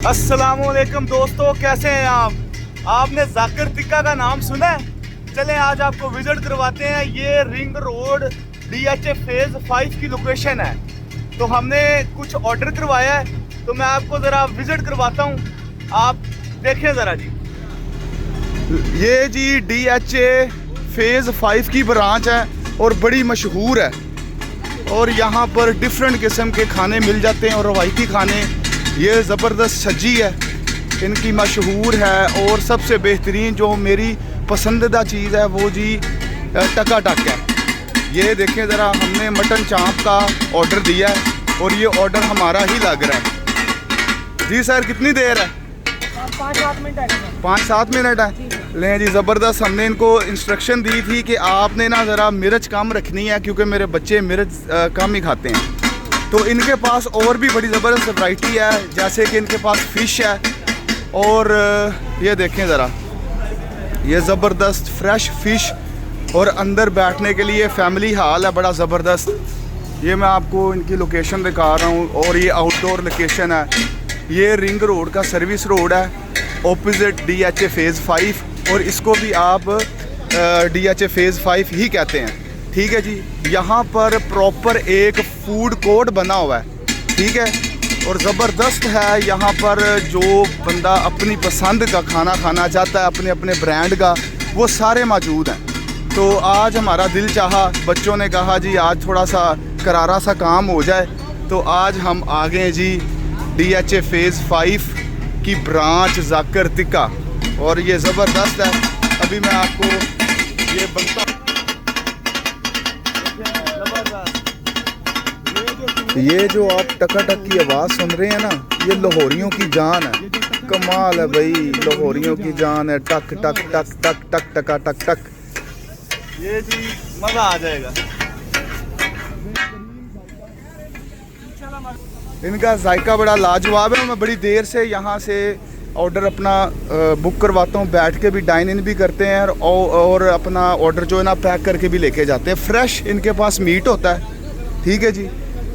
अस्सलामुअलैकुम दोस्तों, कैसे हैं आप? आपने जाकिर टिक्का का नाम सुना है? चलें आज आपको विजिट करवाते हैं। ये रिंग रोड DHA फेज 5 की लोकेशन है। तो हमने कुछ ऑर्डर करवाया है, तो मैं आपको ज़रा विजिट करवाता हूँ, आप देखें ज़रा जी। ये जी DHA फेज 5 की ब्रांच है और बड़ी मशहूर है, और यहाँ पर डिफरेंट किस्म के खाने मिल जाते हैं और रवायती खाने। ये ज़बरदस्त सज्जी है, इनकी मशहूर है, और सबसे बेहतरीन जो मेरी पसंदीदा चीज़ है वो जी टकाटक है। ये देखें ज़रा, हमने मटन चाँप का ऑर्डर दिया है और ये ऑर्डर हमारा ही लग रहा है। जी सर, कितनी देर है? 5-7 मिनट है। 5-7 मिनट है। लें जी, ज़बरदस्त। हमने इनको इंस्ट्रक्शन दी थी कि आपने ना ज़रा मिर्च कम रखनी है, क्योंकि मेरे बच्चे मिर्च कम ही खाते हैं। तो इनके पास और भी बड़ी ज़बरदस्त वैरायटी है, जैसे कि इनके पास फ़िश है, और ये देखें ज़रा, ये ज़बरदस्त फ्रेश फ़िश, और अंदर बैठने के लिए फैमिली हॉल है बड़ा ज़बरदस्त। ये मैं आपको इनकी लोकेशन दिखा रहा हूँ, और ये आउटडोर लोकेशन है। ये रिंग रोड का सर्विस रोड है, ऑपोजिट DHA फेज़ 5, और इसको भी आप DHA फेज़ 5 ही कहते हैं। ठीक है जी। यहाँ पर प्रॉपर एक फूड कोर्ट बना हुआ है, ठीक है, और ज़बरदस्त है। यहाँ पर जो बंदा अपनी पसंद का खाना खाना चाहता है, अपने अपने ब्रांड का, वो सारे मौजूद हैं। तो आज हमारा दिल चाहा, बच्चों ने कहा जी आज थोड़ा सा करारा सा काम हो जाए, तो आज हम आ गए जी DHA फेज़ 5 की ब्रांच जाकिर टिक्का, और ये ज़बरदस्त है। अभी मैं आपको ये बनता, ये जो आप टकाटक की आवाज़ सुन रहे हैं ना, ये लाहौरियों की जान है। कमाल है भाई, लाहौरियों की जान है। टक टक टक टक टक टका टक टक, ये जी मज़ा आ जाएगा। इनका जायका बड़ा लाजवाब है। मैं बड़ी देर से यहाँ से ऑर्डर अपना बुक करवाता हूँ, बैठ के भी डाइन इन भी करते हैं, और अपना ऑर्डर जो है ना पैक करके भी लेके जाते हैं। फ्रेश इनके पास मीट होता है, ठीक है जी,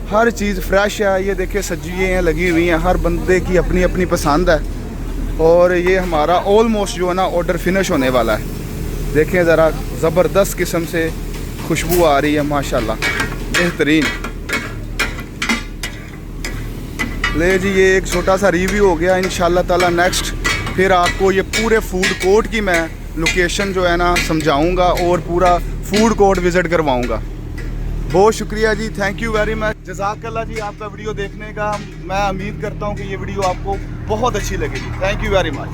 हर चीज़ फ्रेश है। ये देखिए सब्जियाँ लगी हुई हैं, हर बंदे की अपनी अपनी पसंद है। और ये हमारा ऑलमोस्ट जो है ना ऑर्डर फिनिश होने वाला है। देखें ज़रा, ज़बरदस्त किस्म से खुशबू आ रही है, माशाल्लाह, बेहतरीन। ले जी, ये एक छोटा सा रिव्यू हो गया। इंशाल्लाह ताला नेक्स्ट फिर आपको ये पूरे फूड कोर्ट की मैं लोकेशन जो है ना समझाऊंगा, और पूरा फूड कोर्ट विज़िट करवाऊंगा। बहुत शुक्रिया जी, थैंक यू वेरी मच, जज़ाकल्लाह जी आपका वीडियो देखने का। मैं उम्मीद करता हूँ कि ये वीडियो आपको बहुत अच्छी लगेगी। Thank you very much.